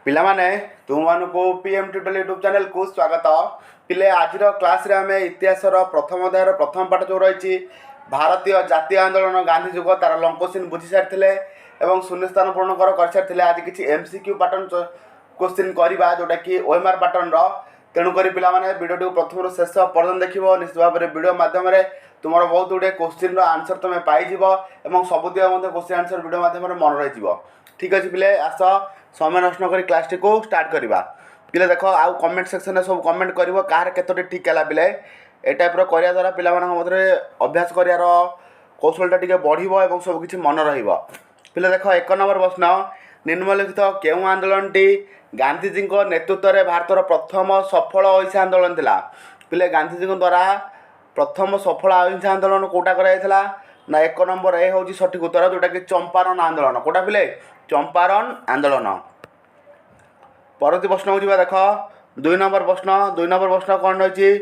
पिलामाने तुमको PM tutorial YouTube channel को स्वागत। पिले आज क्लास रे आम इतिहास प्रथम अध्याय प्रथम पाठ जो रही भारतीय जातीय आंदोलन गांधी युग तार लंग क्वेश्चन बुझी सारी और शून्यस्थान पूर्ण कर सारी आज किसी एमसीक्यू पैटर्न क्वेश्चन करवा जोटा कि ओएमआर पैटर्न तेणुक पिलामाने वीडियो प्रथम शेष पर्यटन देख निश्चित भाव में वीडियो मध्यम तुम बहुत गुटे क्वेश्चन आंसर तुम पाइज और सबुद क्वेश्चन आंसर वीडियो मध्यम मन रही। ठीक अच्छे पिले आस समय नष्ट कर क्लास टी को स्टार्ट करवा। पिले देख आउ कमेंट सेक्शन सब कमेंट कर कहार केतोटी ठीक है पिले ए टाइप करिया द्वारा पिला मध्य अभ्यास करार कौशलटा टी बढ़ और सबकि मन पिले देख एक नंबर प्रश्न निम्नलिखित केउ आंदोलन टी गांधीजी नेतृत्व में भारतर प्रथम सफल अहिंसा आंदोलन थिला। पिले गांधीजी द्वारा प्रथम सफल अहिंसा आंदोलन कौटा कराइला ना एक नंबर ए हूँ सठिक उत्तर जोटा कि चंपारण आंदोलन कौटा पिले चंपारण आंदोलन। परवर्ती प्रश्न हो देख दुई नंबर प्रश्न कौन रही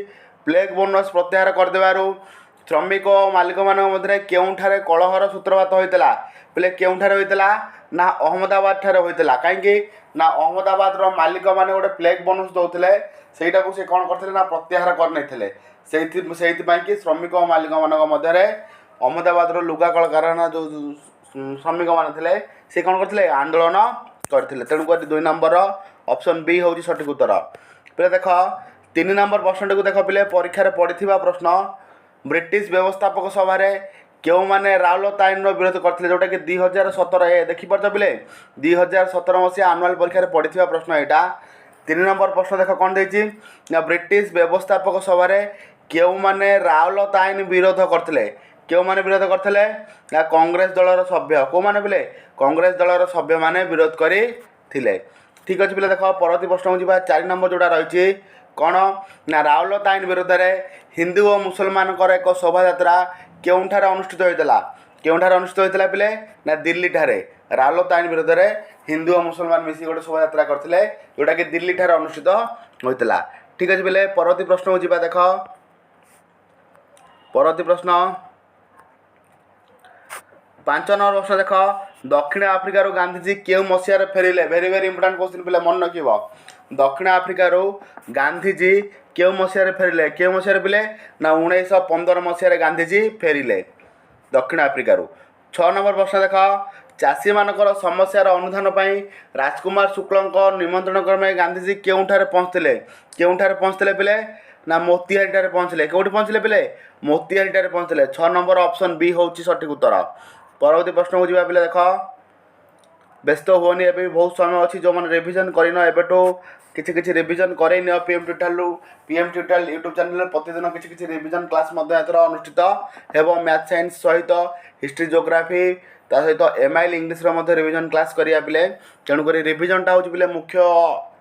प्लेग बोनस प्रत्याहार करदेबारु श्रमिक और मालिक मान मध्य केउठारे कलहर सूत्रपात होता पिले केउठारे होता ना अहमदाबाद ठारे होता कहीं ना अहमदाबाद मालिक मैंने गोटे प्लेग बोनस दौले सहीटा को सी कौन करते ना प्रत्याहार करने कि श्रमिक और मालिक मान मध्य अहमदाबाद लुगा कल कारखाना जो श्रमिक मैंने सी कौन करते आंदोलन करते तेणुक दुई नंबर ऑप्शन बी हूँ सठिक उत्तर। पे देख तीन नंबर प्रश्न को देख पिले परीक्षा पड़ा प्रश्न ब्रिटिश व्यवस्थापक सभा क्यों मैंने राउलता आईन विरोध करते जोटा कि 2017 देखिपार पिले 2017 मसीहा आनुआल परीक्षा पड़ा प्रश्न यहाँ। तीन नंबर प्रश्न देख कौन देती ना ब्रिटिश व्यवस्थापक सभा क्यों मैंने राउलता आईन विरोध करते क्यों मैंने विरोध करते ना कांग्रेस दलर सभ्य कौ मैंने पिले कांग्रेस दलर सभ्य मैंने विरोध करते। ठीक अच्छे पिले देख परवर्ती प्रश्न हो 4 नंबर जोड़ा रही कौन ना राउलता आईन विरोध में हिंदू और मुसलमान एक शोभा यात्रा केउठारे अनुष्ठित होता पिले ना दिल्ली ठारे राउलता आईन विरोध में हिंदू और मुसलमान मिसी गोटे शोभा यात्रा करते जोटा कि दिल्ली ठारे अनुष्ठित होता। ठीक अच्छे पिले परवर्ती प्रश्न हो देख परवर्ती प्रश्न 5 नंबर प्रश्न देख दक्षिण आफ्रिकार गांधीजी क्यों मसीह फेरिले वेरी वेरी इंपोर्टेंट क्वेश्चन पिले मन रखिब दक्षिण आफ्रिकार गांधीजी क्यों मसीह फेरिले क्यों मसीह पिले ना 1915 मसीह गांधीजी फेरिले दक्षिण आफ्रिकार। 6 नंबर प्रश्न देख चाषी मानकर समस्यार अनुधान पर राजकुमार शुक्ल निमंत्रण क्रमे गांधीजी केउठारे पहुँचते पिले ना मोतिहारी पहुँचले कौटी पहुँचले पिले मोतिहारी पहुँचले 6 नंबर ऑप्शन बी हूँ सठिक उत्तर। परवर्ती प्रश्न को पिले देख व्यस्त हुआ भी बहुत समय अच्छी जो मैंने रिविजन करन एबेटू किसी रिविजन करन पीएम ट्यूटोरियल यूट्यूब चैनल प्रतिदिन किसी रिविजन क्लास अनुष्ठित हेब मैथ साइंस सहित हिस्ट्री जियोग्राफी ता सहित एमआईएल इंग्लिश रिविजन क्लास करिया पिले तेणुक रिविजनटा हूँ पिले मुख्य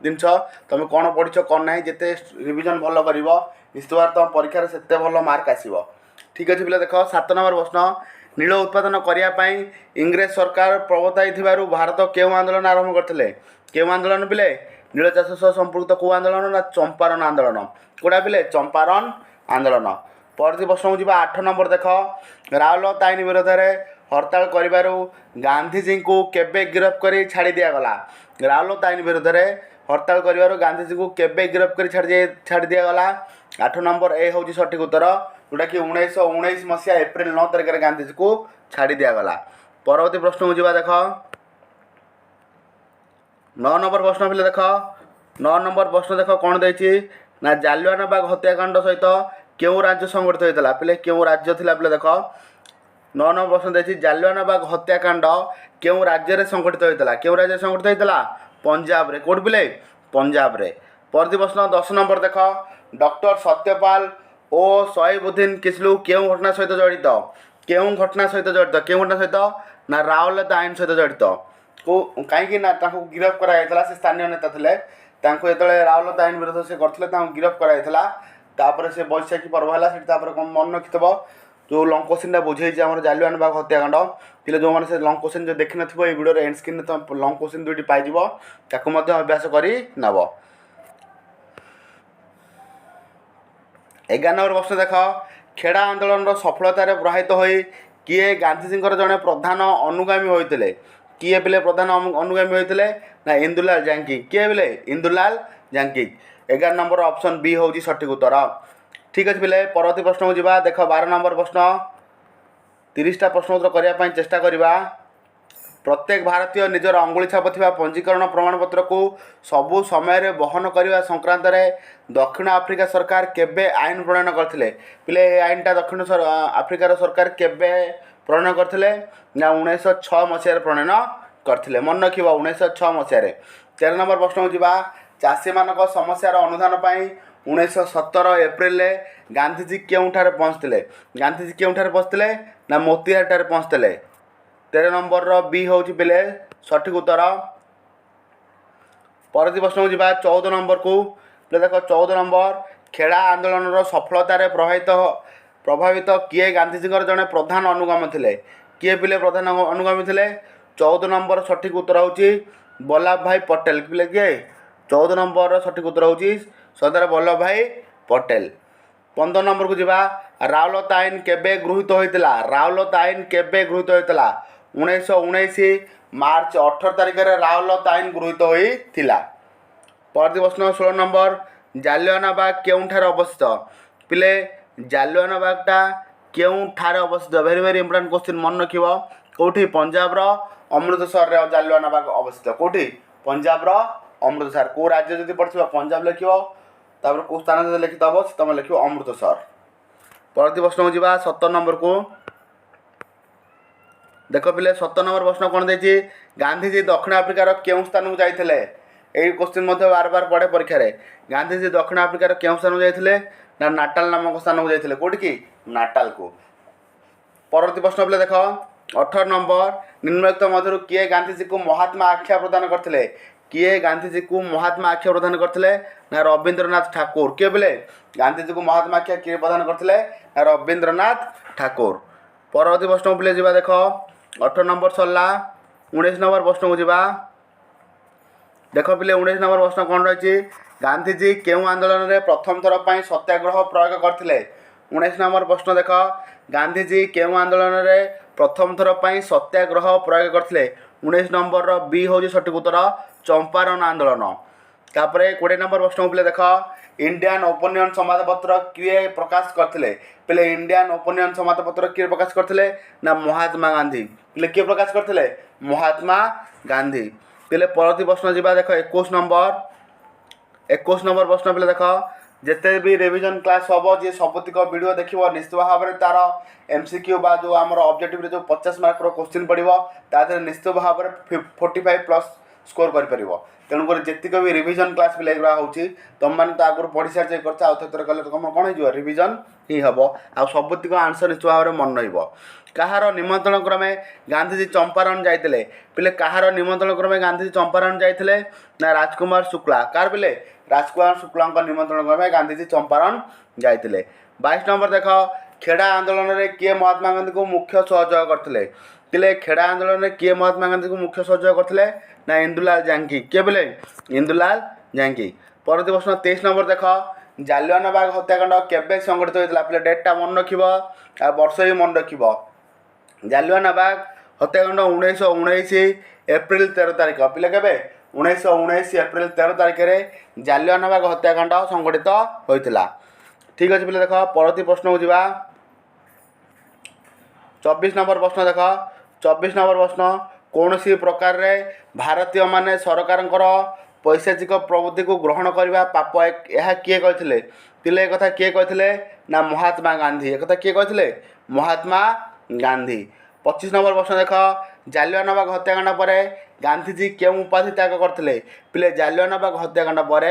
जिनस तुम कौन पढ़ी कौन ना जिते रिविजन भल कर निश्चित भाव तुम परीक्षा से भल मार्क आसो। ठीक अच्छे पिले देख 7 नंबर प्रश्न नील उत्पादन करने इंग्रेज सरकार प्रवर्ताई भारत क्यों आंदोलन आरंभ करते क्यों आंदोलन पिले नील चाष सह संपृक्त कौ आंदोलन ना चंपारण आंदोलन कौटा पिले चंपारण आंदोलन। परवर्ती प्रश्न हो 8 नंबर देख राउलता आईन विरोध में हड़ताल कर गांधीजी को केबे गिरफ्त कर छाड़ी दिगला राउलता आईन विरोध में हड़ताल कर गांधीजी को केबे गिरफ्त कर छाड़ी दिगला 8 नंबर ए हूँ सठिक उत्तर जोटा कि 1919 मसीहा एप्रिल 9 तारिख में गांधीजी को छाड़ी दिगला। परवर्ती प्रश्न हो देख 9 नंबर प्रश्न पिले देख 9 नंबर प्रश्न देख कौन देती ना जालियानबाग हत्याकांड सहित क्यों राज्य संगठित होता पिले क्यों राज्य थिला पिले देख 9 नंबर प्रश्न देती जालियानबाग हत्याकांड क्यों राज्य में संगठित होता क्यों राज्य संगठित होता पंजाब रे कौट पिले पंजाब रे। परवर्ती प्रश्न 10 नंबर देख डॉक्टर सत्यपाल और सहीबुद्दीन किसलू क्यों घटना सहित जड़ित क्यों घटना सहित ना राउलता आईन सहित जड़ित को कहीं ना गिरफ्त कराइला से स्थानीय नेता थे जो राउलता आईन विरोध से करते गिरफ्त कराइला से बैशाखी पर्व है मन रखिथब जो लंग क्वेश्चन बुझे आम जालियानबाग हत्याकांड पिले जो मैंने लंग क्वेश्चन जो देखी नथिबो ए वीडियो एंड स्क्रीन तुम लंग क्वेश्चन दुईटी पाइब ताकू अभ्यास कर नब। 11 नंबर प्रश्न देख खेड़ा आंदोलन सफलतार प्रभावित हो किए गांधीजी जड़े प्रधान अनुगामी होते किए पिले प्रधान अनुगामी होते ନା ଇନ୍ଦୁଲାଲ ଜାଙ୍କି କିଏ ବୋଲେ ଇନ୍ଦୁଲାଲ ଜାଙ୍କି 11 नंबर ऑप्शन बी हूँ सठिक उत्तर ठीक अच्छे पिले परवर्ती प्रश्न को जा देख 12 नंबर प्रश्न 30टा प्रश्न उत्तर करने चेष्टा करवा प्रत्येक भारतीय निजर अंगुली छाप थिबा पंजीकरण प्रमाणपत्र को सबु समय बहन करने संक्रांत दक्षिण आफ्रिका सरकार केबे आईन प्रणयन करथिले पिले आईनटा दक्षिण आफ्रिकार सरकार केबे प्रणयन करथिले ना 1906 मसीह प्रणयन करथिले मन रखिबा 1906 मसीह 13 नंबर प्रश्न को जा चाषी मानक समस्यार अनुधान पाई 1917 एप्रिल गांधीजी केउठारे पहुँचते गांधीजी केउठारे पहुँचते ना मोतीहार पहुँचते 13 नंबर बी हूँ पिले सठिक उत्तर परवर्ती प्रश्न को जा 14 नंबर को पिले देख 14 नंबर खेड़ा आंदोलन सफलतार प्रभावित किए गांधीजी जड़े प्रधान अनुगामी थे किए पिले प्रधान अनुगामी थे 14 नंबर सठिक उत्तर हूँ वल्लभ भाई पटेल पिले किए 14 नंबर सठिक उत्तर हूँ सरदार वल्लभ भाई पटेल 15 नंबर को जा रावलता आईन केबे गृहीत होता रावलता आईन केबे गृहीत होता 1919 मार्च 18 तारिख में रावलता आईन गृहीत होता परवर्ती प्रश्न 16 नंबर जालियानवाग केउठारे अवस्थित पिले जालियानवागटा केउठारे अवस्थित वेरी वेरी इंपोर्टेंट क्वेश्चन मन रखिबो कोठी पंजाब रो अमृतसर रे जालियानवाग अवस्थित कोठी पंजाब रो अमृतसर को राज्य जदि पढ़िबो पंजाब लिखिबो तापर को स्थान जदि लिखित हबो तमे लिखिबो अमृतसर परवर्ती प्रश्न को जा 17 नंबर को देख पिले 17 नंबर प्रश्न कौन देखिए गांधीजी दक्षिण आफ्रिकार केउं स्थान को जाइथिले एई क्वेश्चन मध्य बार बार पड़े परीक्षा रे गांधीजी दक्षिण आफ्रिकार केउं स्थान को जाइथिले ना नाटाल नामक स्थान को जाइथिले कोठी की नाटाल को परवर्ती प्रश्न पिले देख 18 नंबर निम्नलिखित मध्यरु किए गांधीजी को महात्मा आख्या प्रदान करथिले किए गांधीजी को महात्मा आख्या प्रदान करथिले ना रविंद्रनाथ ठाकुर किए बोले गांधीजी को महात्मा आख्या किए प्रदान करथिले ना रविंद्रनाथ ठाकुर परवर्ती प्रश्न पिले जा देख 18 नंबर सरला 19 नंबर प्रश्न को जा देख पिले 19 नंबर प्रश्न कौन रही गांधीजी केउं आंदोलन में प्रथम थर पर सत्याग्रह प्रयोग करथिले 19 नंबर प्रश्न देख गांधीजी केउं आंदोलन में प्रथम थर पर सत्याग्रह प्रयोग करथिले 19 नंबर बी हूँ सठिक उत्तर चंपारण आंदोलन तापर 20 नंबर प्रश्न पिले देख इंडियन ओपिनियन संवादपत्र किए प्रकाश करथिले पिले इंडियन ओपिनियन संवादपत्र किए प्रकाश करथिले ना महात्मा गांधी पिले किए प्रकाश करथिले महात्मा गांधी पिले परवर्ती प्रश्न जा देख 21 नंबर प्रश्न पिले देख जिते भी रिविजन क्लास हम जी सबुतिक वीडियो देखिए निश्चित भाव में तार एमसीक्यू बा जो आम ऑब्जेक्टिव जो 50 मार्क क्वेश्चन पड़ो तादेह निश्चित भाव में 45 प्लस स्कोर कर तेणुक जीक भी रिविजन क्लास भी लगे हूँ तुम मैंने तो आगुरी पढ़ी सारी कर कले तुम कौन हो रिविजन ही हम आ सबुतिक आंसर निश्चित भाव में मन रहा निमंत्रण क्रमे गांधीजी चंपारण जाते पिले कहार निमंत्रण क्रमे गांधीजी चंपारण जाते ना राजकुमार शुक्ला कार पिले राजकुमार शुक्ला निमंत्रण क्रमे गांधीजी चंपारण जाते 22 नंबर देख खेड़ा आंदोलन में किए महात्मा गांधी को मुख्य सहयोग करते पिले खेड़ा आंदोलन में किए महात्मा गांधी को मुख्य सहयोग करते ना इंदुलाल जांकी किए बोले इंदुलाल जांकी परवर्ती प्रश्न 23 नंबर देख जालियानवाग हत्याकांड केबे संगठित होता पिले डेटा मन रख वर्ष भी मन रख जालियानवाग हत्याकांड 1919 एप्रिल 13 तारिख पिले केबे 1919 एप्रिल 13 तारिख में जालियानवाग हत्याकांड संगठित होता ठीक अच्छे पिले देख परवर्ती प्रश्न को जा 24 नंबर प्रश्न देख 24 नंबर प्रश्न कौन सी प्रकार रे भारतीय माने सरकार पैसाचिक प्रवृत्ति को ग्रहण करने पाप यह किए कहते पिले एक कथा किए कहते ना महात्मा गांधी एक कथा किए कहते महात्मा गांधी 25 नंबर प्रश्न देख जालियानवाग हत्याकांड पर गांधीजी क्यों उपाधि त्याग करते पिले जालियानवाग हत्याकांड पर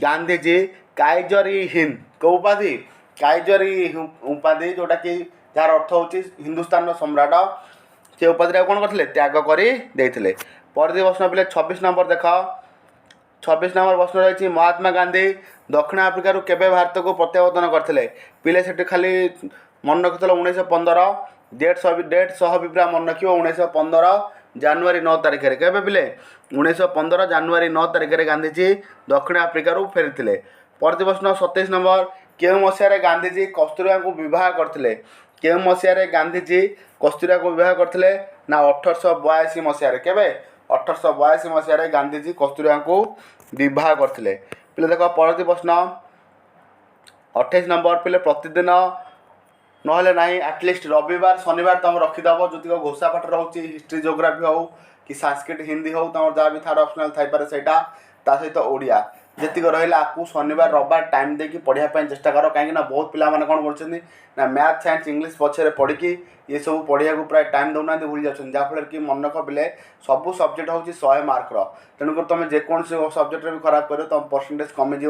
गांधीजी काइजर इ हिंद को उपाधि काइजर इ उपाधि जोटा कि जार अर्थ हूँ हिंदुस्तान सम्राट से उपाधि कौन करते त्याग कर परवर्ती प्रश्न पिले 26 नंबर देख 26 नंबर प्रश्न रही महात्मा गांधी दक्षिण आफ्रिका केबे भारत को प्रत्यावर्तन करते पिले से खाली मन रखी 1915 डेट सह भी पूरा मन रख 1915 जनवरी 9 तारिख में केबे पिले 1915 जनवरी 9 तारिख में गांधीजी दक्षिण आफ्रिका फेरी परवर्ती प्रश्न 27 नंबर केउं मसीह गांधीजी कस्तूरबा को विवाह करते केउं मसीह गांधीजी कस्तूरबा को विवाह करते ना 1882 मसीह केबे 1882 गांधीजी कस्तूरबा को विवाह करते। पिले देख परवर्ती प्रश्न 28 नंबर पिले प्रतिदिन नहले ना एटलिस्ट रविवार शनिवार तुम रखिदेव जो घोषा पाठ रोचे हिस्ट्री जोग्राफी हो कि संस्कृत हिंदी हो तुम जहाँ भी थर्ड ऑप्शनल थाईपे से सहित ओडिया जीक रहा आपको शनिवार रविवार टाइम देकी पढ़ाई चेष्टा कर कहीं बहुत पिला कौन कर मैथ साइंस इंग्लीश पछे पढ़ी ये सब पढ़िया को प्राय टाइम दौना भूली जाऊँ जहाँफल कि मन रख पिले सबू सब्जेक्ट हूँ 100 मार्कर तेणुकर तुम जेकोसी सब्जेक्ट भी खराब कर तुम परसेंटेज कमिज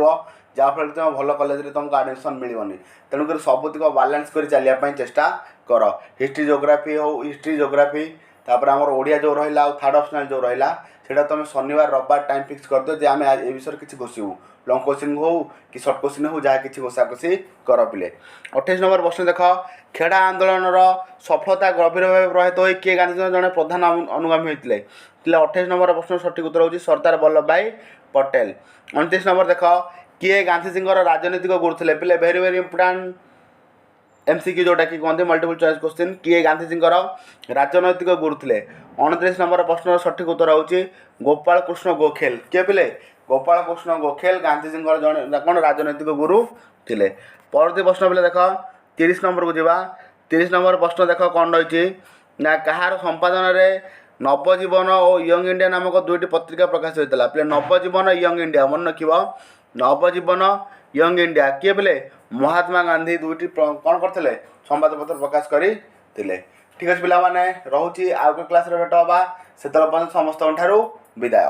जहाँफल कि तुम भल कॉलेज तुमको एडमिशन मिलनी तेणुकर सबुतिक बालांस कर चलिए चेष्टा कर हिस्ट्री जोग्राफी हो हिस्ट्री जोग्राफी तापर आमर ओडिया जो रहा थर्ड ऑप्शनल जो रहा सेटा तुम शनिवार रविवार टाइम फिक्स कर दो जे आम ए विषय किसी घोषू लंग क्वेश्चन हो कि सर्ट क्वेश्चन हो जहाँ किसी घोषाघोषी कर पिले। 28 नंबर प्रश्न देख खेड़ा आंदोलन सफलता गभीर भाव प्रभावित हो किए गांधी जड़े प्रधान अनुगामी होते 28 नंबर प्रश्न सठिक उत्तर होची सरदार वल्लभ भाई पटेल। 29 नंबर देख किए गांधीजी राजनीतिक गुरु थे पिले वेरी वेरी इंपोर्टाट MCQ जोटा कि कहते मल्टीपल चॉइस क्वेश्चन किए गांधीजी राजनैतिक गुरु थे। 29 नंबर प्रश्न सठिक उत्तर होची गोपाल कृष्ण गोखेल किए पिले गोपाल कृष्ण गोखेल गांधीजी जड़े कौन राजनैतिक गुरु थे। परवर्ती प्रश्न पिले देख 30 नंबर को जावा 30 नंबर प्रश्न देख कौन रही ना कहार संपादन में नवजीवन और यंग इंडिया नामक दुईटी पत्रिका प्रकाश होता है। नवजीवन यंग इंडिया मन रख नवजीवन यंग इंडिया किए पिले महात्मा गांधी दुईटी कौन करते संवादपत्र प्रकाश करते। ठीक अच्छे पिला रोचे आउ क्लास भेट हाँ से समस्त विदाय।